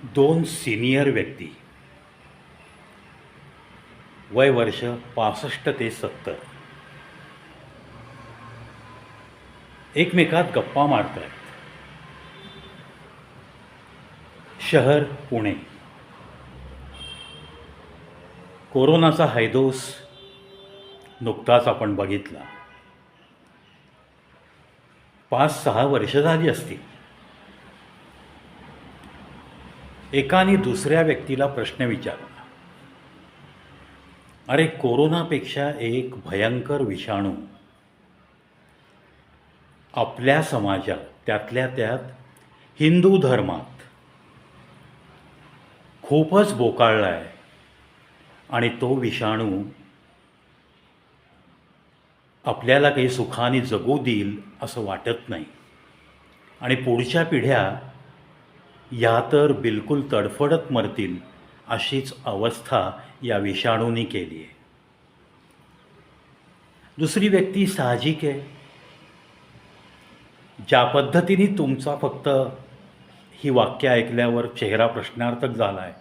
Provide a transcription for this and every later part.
दोन सिनियर व्यक्ती, वय वर्ष 65 ते 70, एकमेकात गप्पा मारत आहेत. शहर पुणे. कोरोनाचा हैदोस नुकताच आपण बघितला. 5-6 वर्ष झाली असतील. एकाने दुसऱ्या व्यक्तीला प्रश्न विचारला, अरे, कोरोनापेक्षा एक भयंकर विषाणू आपल्या समाजात, त्यातल्या त्यात हिंदू धर्मात खूपच बोकाळला आहे आणि तो विषाणू आपल्याला काही सुखाने जगू देईल असं वाटत नाही आणि पुढच्या पिढ्या या तर बिलकुल तडफडत मरतील अशीच अवस्था या विषाणूंनी केली आहे. दुसरी व्यक्ती साहजिक आहे, ज्या पद्धतीने तुमचा फक्त ही वाक्य ऐकल्यावर चेहरा प्रश्नार्थक झाला आहे,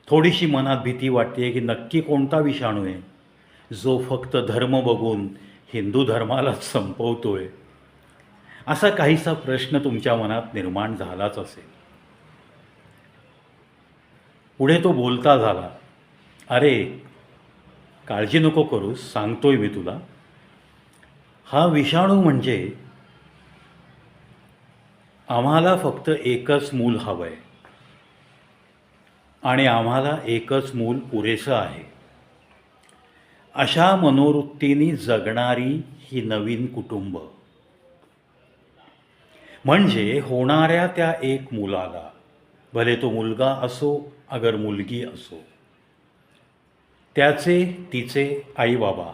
थोडीशी मनात भीती वाटते की नक्की कोणता विषाणू आहे जो फक्त धर्म बघून हिंदू धर्मालाच संपवतोय, असा काहीसा प्रश्न तुमच्या मनात निर्माण झालाच असेल. पुढे तो बोलता झाला, अरे, काळजी नको करूस, सांगतोय मी तुला. हा विषाणू म्हणजे आम्हाला फक्त एकच मूल हवं आहे आणि आम्हाला एकच मूल पुरेसं आहे, अशा मनोवृत्तीने जगणारी ही नवीन कुटुंब. म्हणजे होणाऱ्या त्या एक मुलाला, भले तो मुलगा असो अगर मुलगी असो, त्याचे तिचे आईबाबा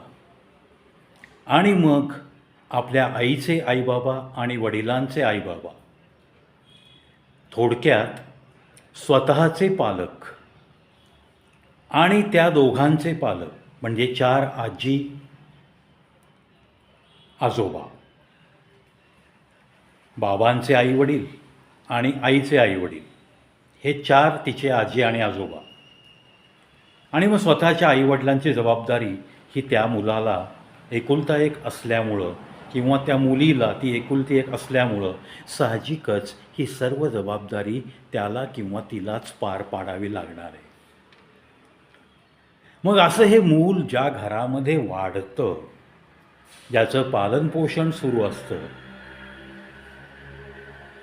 आणि मग आपल्या आईचे आईबाबा आणि वडिलांचे आईबाबा, थोडक्यात स्वतःचे पालक आणि त्या दोघांचे पालक म्हणजे 4 आजी आजोबा, बाबांचे आईवडील आणि आईचे आईवडील, हे 4 तिचे आजी आणि आजोबा, आणि मग स्वतःच्या आईवडिलांची जबाबदारी ही त्या मुलाला एकुलता एक असल्यामुळं किंवा त्या मुलीला ती एकुलती एक असल्यामुळं साहजिकच ही सर्व जबाबदारी त्याला किंवा तिलाच पार पाडावी लागणार आहे. मग असं हे मूल ज्या घरामध्ये वाढतं, ज्याचं पालनपोषण सुरू असतं,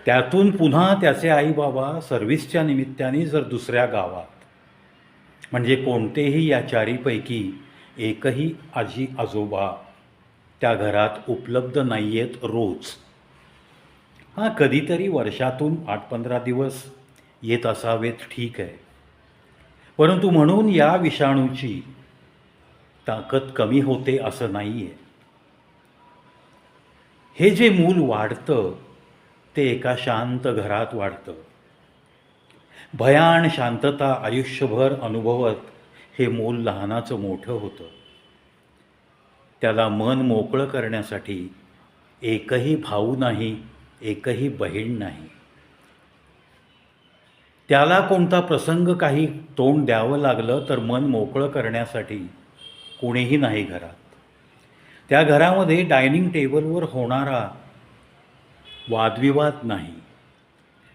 त्यातून पुन्हा त्याचे आईबाबा सर्व्हिसच्या निमित्ताने जर दुसऱ्या गावात, म्हणजे कोणतेही या 4पैकी एकही आजी आजोबा त्या घरात उपलब्ध नाही आहेत रोज, हां, कधीतरी वर्षातून 8-15 दिवस येत असावेत, ठीक आहे, परंतु म्हणून या विषाणूची ताकद कमी होते असं नाही आहे. हे जे मूल वाढतं ते एका शांत घरात वाढतं. भयान शांतता आयुष्यभर अनुभवत हे मूल लहानाचं मोठं होतं. त्याला मन मोकळं करण्यासाठी एकही भाऊ नाही, एकही बहीण नाही. त्याला कोणता प्रसंग काही तोंड द्यावं लागलं तर मन मोकळं करण्यासाठी कोणीही नाही घरात. त्या घरामध्ये डायनिंग टेबलवर होणारा वादविवाद नाही,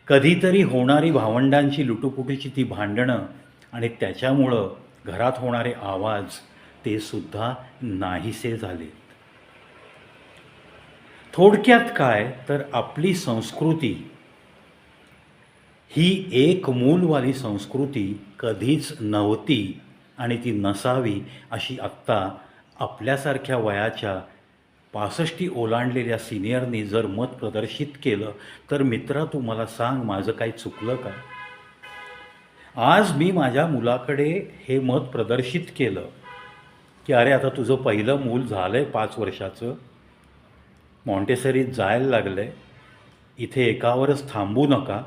कधीतरी होणारी भावंडांची लुटुपुटीची ती भांडणं आणि त्याच्यामुळं घरात होणारे आवाज ते सुद्धा नाहीसे झाले. थोडक्यात काय तर आपली संस्कृती ही एक मूलवाली संस्कृती कधीच नव्हती आणि ती नसावी अशी आत्ता आपल्यासारख्या वयाच्या 65 ओलांडलेल्या सिनियरनी जर मत प्रदर्शित केलं तर मित्रा, तू मला सांग, माझं काही चुकलं का? आज मी माझ्या मुलाकडे हे मत प्रदर्शित केलं की अरे, आता तुझं पहिलं मूल झालं आहे 5 वर्षाचं, मॉन्टेसरीत जायला लागलं आहे, इथे एकावरच थांबू नका,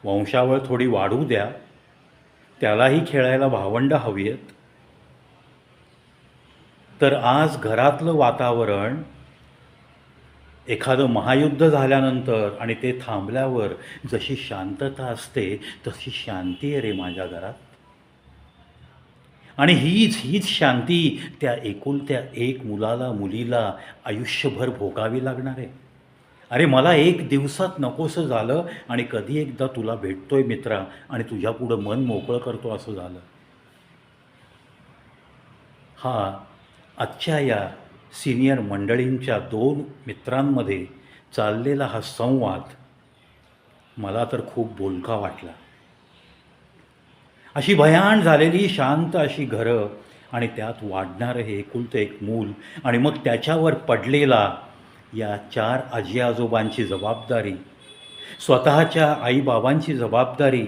वंशावळ थोडी वाढू द्या, त्यालाही खेळायला भावंडं हवी आहेत. तर आज घरातलं वातावरण एखादं महायुद्ध झाल्यानंतर आणि ते थांबल्यावर जशी शांतता असते तशी शांती आहे रे माझ्या घरात. आणि हीच शांती त्या एकुलत्या एक मुलाला मुलीला आयुष्यभर भोगावी लागणार आहे. अरे मला एक दिवसात नकोसं झालं आणि कधी एकदा तुला भेटतोय मित्रा आणि तुझ्यापुढं मन मोकळं करतो असं झालं. हा आजच्या या सिनियर मंडळींच्या दोन मित्रांमध्ये चाललेला हा संवाद मला तर खूप बोलका वाटला. अशी भयाण झालेली शांत अशी घरं आणि त्यात वाढणारं हे एकुलतं एक मूल आणि मग त्याच्यावर पडलेला या 4 आजी आजोबांची जबाबदारी, स्वतःच्या आईबाबांची जबाबदारी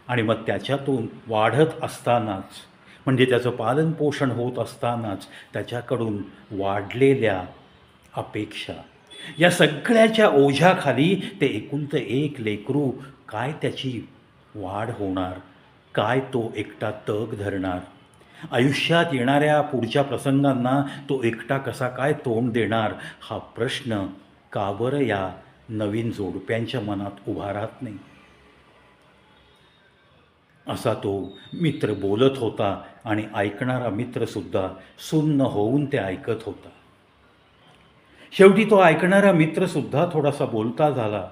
आणि मग त्याच्यातून वाढत असतानाच म्हणजे त्याचं पालनपोषण होत असतानाच त्याच्याकडून वाढलेल्या अपेक्षा, या सगळ्याच्या ओझ्याखाली ते एकुलतं एक लेकरू काय त्याची वाढ होणार, काय तो एकटा तग धरणार, आयुष्यात येणाऱ्या पुढच्या प्रसंगांना तो एकटा कसा काय तोंड देणार, हा प्रश्न का बरं या नवीन जोडप्यांच्या मनात उभा राहत नाही. असा तो मित्र बोलत होता आणि ऐकणारा मित्रसुद्धा सुन्न होऊन ते ऐकत होता. शेवटी तो ऐकणारा मित्रसुद्धा थोडासा बोलता झाला.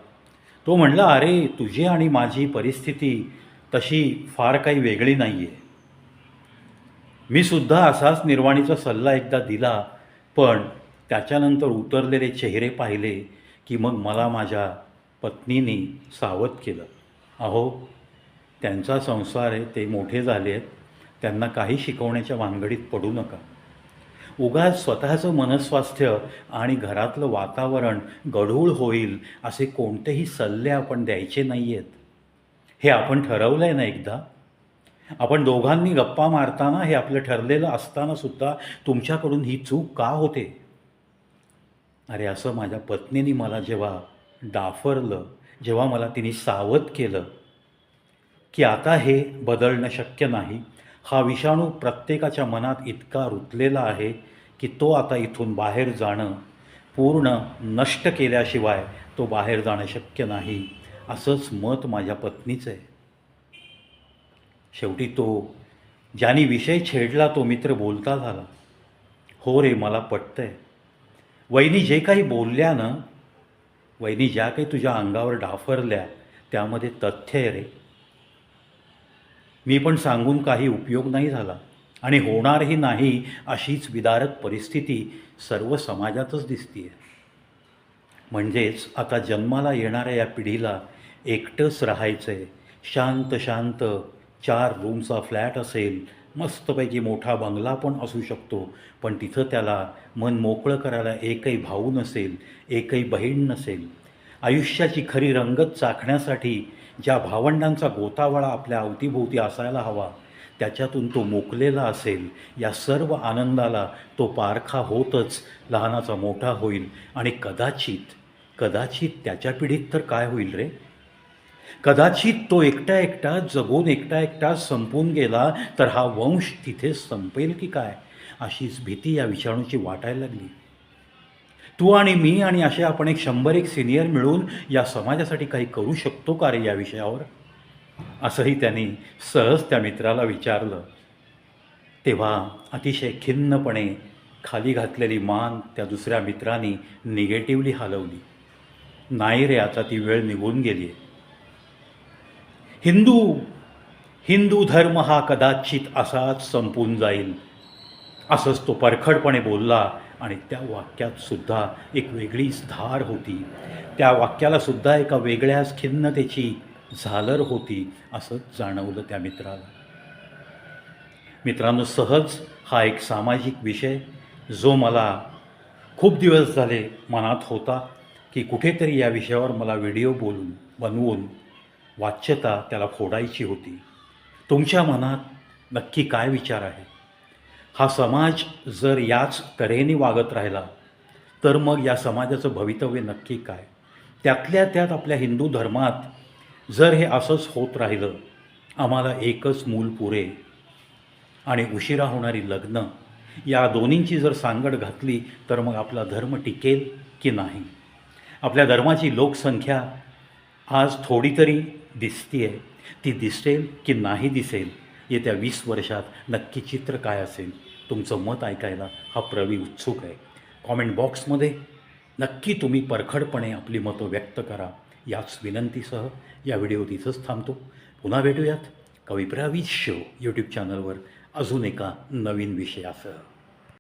तो म्हणला, अरे तुझी आणि माझी परिस्थिती तशी फार काही वेगळी नाही आहे. मी सुद्धा असाच निर्वाणीचा सल्ला एकदा दिला, पण त्याच्यानंतर उतरलेले चेहरे पाहिले की मग मला माझ्या पत्नीने सावध केलं. अहो, त्यांचा संसार आहे, ते मोठे झाले आहेत, त्यांना काही शिकवण्याच्या भानगडीत पडू नका. उगाच स्वतःचं मनस्वास्थ्य आणि घरातलं वातावरण गढूळ होईल असे कोणतेही सल्ले आपण द्यायचे नाही आहेत. हे आपण ठरवलं आहे ना एकदा. आपण दोघांनी गप्पा मारताना हे आपलं ठरलेलं असतानासुद्धा तुमच्याकडून ही चूक का होते. अरे असं माझ्या पत्नीने मला जेव्हा डाफरलं, जेव्हा मला तिने सावध केलं की आता हे बदलणं शक्य नाही, हा विषाणू प्रत्येकाच्या मनात इतका रुतलेला आहे की तो आता इथून बाहेर जाणं, पूर्ण नष्ट केल्याशिवाय तो बाहेर जाणं शक्य नाही, असंच मत माझ्या पत्नीचं आहे. शेवटी तो ज्याने विषय छेडला तो मित्र बोलता झाला. हो रे, मला पटतंय. वहिनी जे काही बोलल्या ना, वहिनी ज्या काही तुझ्या अंगावर डाफरल्या त्यामध्ये तथ्य आहे रे. मी पण सांगून काही उपयोग नाही झाला आणि होणारही नाही. अशीच विदारक परिस्थिती सर्व समाजातच दिसते आहे. म्हणजेच आता जन्माला येणाऱ्या या पिढीला एकटंच राहायचं आहे. शांत शांत 4 रूमचा फ्लॅट असेल, मस्तपैकी मोठा बंगला पण असू शकतो, पण तिथं त्याला मन मोकळं करायला एकही भाऊ नसेल, एकही बहीण नसेल. आयुष्याची खरी रंगत चाखण्यासाठी ज्या भावंडांचा गोतावळा आपल्या अवतीभोवती असायला हवा त्याच्यातून तो मुकलेला असेल. या सर्व आनंदाला तो पारखा होतच लहानाचा मोठा होईल आणि कदाचित त्याच्या पिढीत तर काय होईल रे. कदाचित तो एकटा जगून एकटा संपून गेला तर हा वंश तिथेच संपेल की काय, अशीच भीती या विषाणूची वाटायला लागली. तू आणि मी आणि असे आपण 100 सिनियर मिळून या समाजासाठी काही करू शकतो का रे या विषयावर, असंही त्यांनी सहज त्या मित्राला विचारलं. तेव्हा अतिशय खिन्नपणे खाली घातलेली मान त्या दुसऱ्या मित्रांनी निगेटिव्हली हलवली. नाही रे, आता ती वेळ निघून गेली आहे. हिंदू धर्म हा कदाचित असाच संपून जाईल, असंच तो परखडपणे बोलला. आणि त्या वाक्यात सुद्धा एक वेगळीच धार होती. त्या वाक्याला सुद्धा एका वेगळ्याच खिन्नतेची झालर होती, असंच जाणवलं त्या मित्राला. मित्रांनो, सहज हा एक सामाजिक विषय जो मला खूप दिवस झाले मनात होता की कुठेतरी या विषयावर मला व्हिडिओ बनवून वाच्यता त्याला फोडायची होती. तुमच्या मनात नक्की काय विचार आहे. हा समाज जर याच तऱ्हेने वागत राहिला तर मग या समाजाचं भवितव्य नक्की काय. त्यातल्या त्यात आपल्या हिंदू धर्मात जर हे असंच होत राहिलं, आम्हाला एकच मूल पुरे आणि उशिरा होणारी लग्न, या दोन्हींची जर सांगड घातली तर मग आपला धर्म टिकेल की नाही. आपल्या धर्माची लोकसंख्या आज थोडी तरी दिसती आहे. ती दिसेल की नाही दिसेल येत्या 20 वर्षात नक्की चित्र काय असेल, तुमचं मत ऐकायला हा प्रवी उत्सुक आहे. कॉमेंट बॉक्समध्ये नक्की तुम्ही परखडपणे आपली मतं व्यक्त करा. याच विनंतीसह या व्हिडिओत इथंच थांबतो. पुन्हा भेटूयात कविप्रवीज शो यूट्यूब चॅनलवर अजून एका नवीन विषयासह.